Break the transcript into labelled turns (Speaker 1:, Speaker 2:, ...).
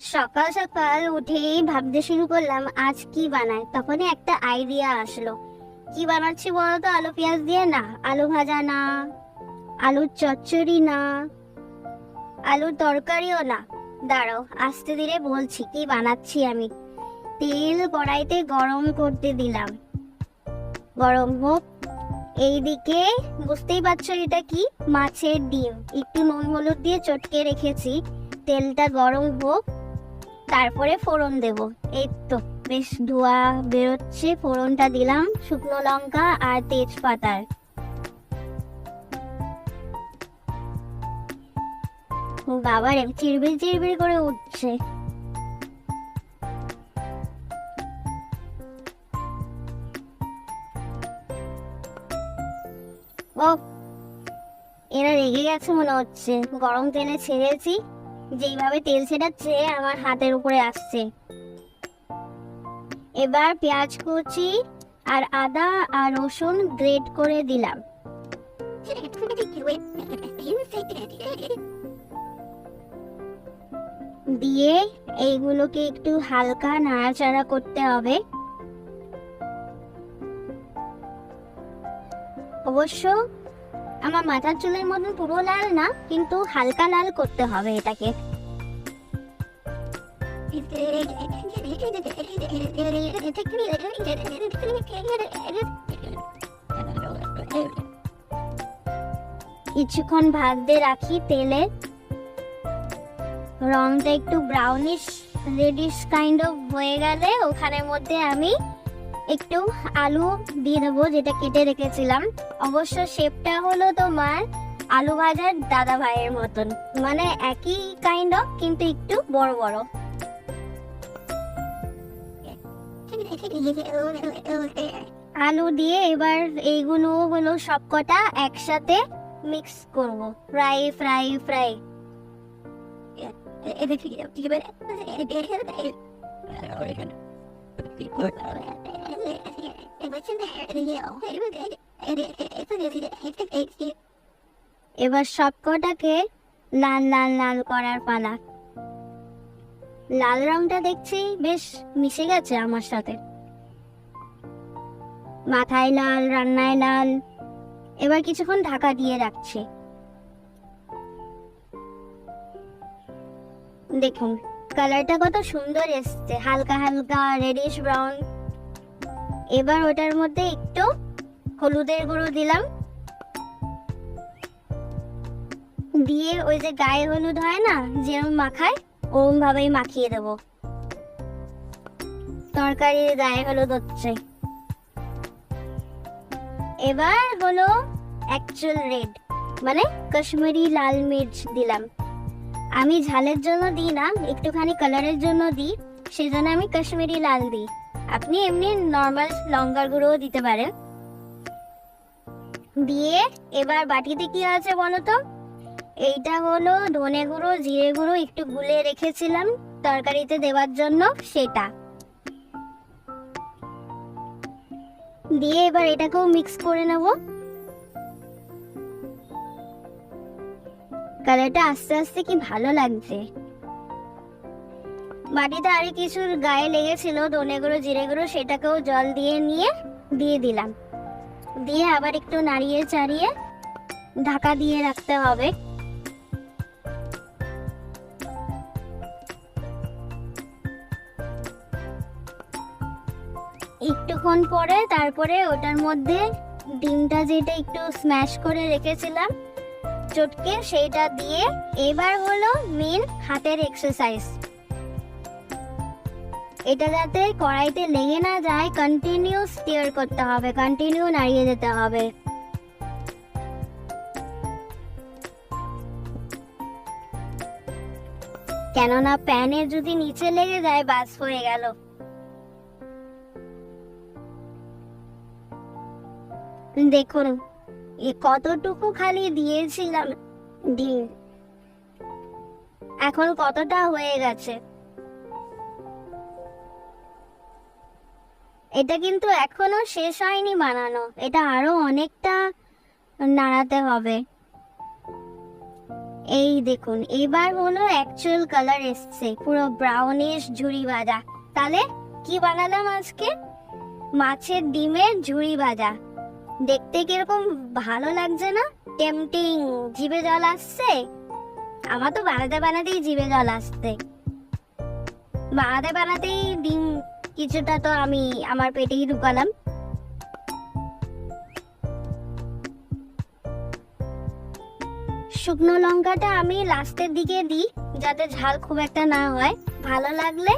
Speaker 1: সকাল সকাল উঠেই ভাবতে শুরু করলাম আজ কি বানাই। তখনই একটা আইডিয়া আসলো। কি বানাচ্ছি বলতো? আলু পেঁয়াজ দিয়ে না, আলু ভাজা না, আলুর চচ্চড়ি না, আলুর তরকারিও না। দাঁড়াও, আস্তে ধীরে বলছি কি বানাচ্ছি আমি। তেল কড়াইতে গরম করতে দিলাম, গরম হোক। এইদিকে বুঝতেই পারছো এটা কি, মাছের ডিম একটু নুন হলুদ দিয়ে চটকে রেখেছি। তেলটা গরম হোক, তারপরে ফোড়ন দেব। এই তো বেশ ধোয়া বেরোচ্ছে, ফোড়নটা দিলাম শুকনো লঙ্কা আর তেজপাতার। বাবারে চিরবির চিরবির করে উঠছে। ও, এরা রেগে গেছে মনে হচ্ছে। গরম তেলে ছেড়েছি, যেইভাবে তেল ছেটাচ্ছে আমার হাতের উপরে আসছে। এবার পেঁয়াজ কুচি আর আদা আর রসুন গ্রেট করে দিলাম। দিয়ে এইগুলোকে একটু হালকা নাড়াচাড়া করতে হবে। অবশ্য আমার মাথার চুলের মতন পুরো লাল না, কিন্তু হালকা লাল করতে হবে এটাকে। কিছুক্ষণ ভাজতে রাখি তেলে। রংটা একটু ব্রাউনিশ রেডিশ কাইন্ড অফ হয়ে গেলে ওখানের মধ্যে আমি একটু আলু দিয়ে দেবো, যেটা কেটে রেখেছিলাম। অবশ্য শেপটা হলো তোমার আলু ভাজার দাদা ভাইয়ের মতন, মানে একই কাইন্ড অফ কিন্তু একটু বড় বড়। আলু দিয়ে এবার এইগুলো হলো সবকটা একসাথে মিক্স করব। Fry fry fry. এবার সবকটাকে লাল লাল লাল করার পালা। লাল রংটা দেখছি বেশ মিশে গেছে আমার সাথে। মাথায় লাল, রান্নায় লাল। এবার কিছুক্ষণ ঢাকা দিয়ে রাখছি। দেখুন কালারটা কত সুন্দর এসছে, হালকা হালকা রেডিশ ব্রাউন। এবার ওটার মধ্যে একটু হলুদের গুঁড়ো দিলাম, দিয়ে ওই যে গায়ে হলুদ হয় না যেরকম মাখায়, ওরকম ভাবেই মাখিয়ে দেবো। তরকারির গায়ে হলুদ হচ্ছে। এবার হলো অ্যাকচুয়াল রেড, মানে কাশ্মীরি লাল মির্চ দিলাম। আমি ঝালের জন্য দিই না, একটুখানি কালারের জন্য দিই, সেজন্য আমি কাশ্মীরি লাল দিই। আপনি এমনি নর্মাল লঙ্কার গুঁড়োও দিতে পারেন। দিয়ে এবার বাটিতে কি আছে বলো তো? এইটা হলো ধনে গুঁড়ো, জিরে গুঁড়ো একটু গুলে রেখেছিলাম তরকারিতে দেওয়ার জন্য, সেটা দিয়ে এবার এটাকেও মিক্স করে নেব। কালারটা আস্তে আস্তে কি ভালো লাগছে। বাটিতে আরে কিছুর গায়ে লেগেছিল ধনে গুঁড়ো জিরে গুঁড়ো, সেটাকেও জল দিয়ে নিয়ে দিয়ে দিলাম। দিয়ে আবার একটু নাড়িয়ে চাড়িয়ে ঢাকা দিয়ে রাখতে হবে। একটুক্ষণ পরে তারপরে ওটার মধ্যে ডিমটা যেটা একটু স্ম্যাশ করে রেখেছিলাম চটকে, সেইটা দিয়ে এবার হলো মেন হাতের এক্সারসাইজ। এটা যাতে কড়াইতে লেগে না যায়, কন্টিনিউ স্টিয়ার করতে হবে, কন্টিনিউ নাড়িয়ে যেতে হবে। কেননা প্যানে যদি নিচে লেগে যায় বাস হয়ে গেল। দেখুন কতটুকু খালি দিয়েছিলাম ডিম, এখন কতটা হয়ে গেছে। এটা কিন্তু এখনো শেষ হয়নি বানানো, এটা আরো অনেকটা নাড়াতে হবে। এই দেখুন এবার হলো অ্যাকচুয়াল কালার এসছে, পুরো ব্রাউনিশ ঝুরি ভাজা। তাহলে কি বানালাম আজকে? মাছের ডিমের ঝুরি ভাজা। দেখতে কিরকম ভালো লাগছে না? টেম্পটিং, জিভে জল আসছে। আমার তো বানাতে বানাতেই জিভে জল আসছে। বানাতে বানাতেই ডিম কিছুটা তো আমি আমার পেটেই ঢুকালাম। শুকনো লঙ্কাটা আমি লাস্টের দিকে দিই, যাতে ঝাল খুব একটা না হয়। ভালো লাগলে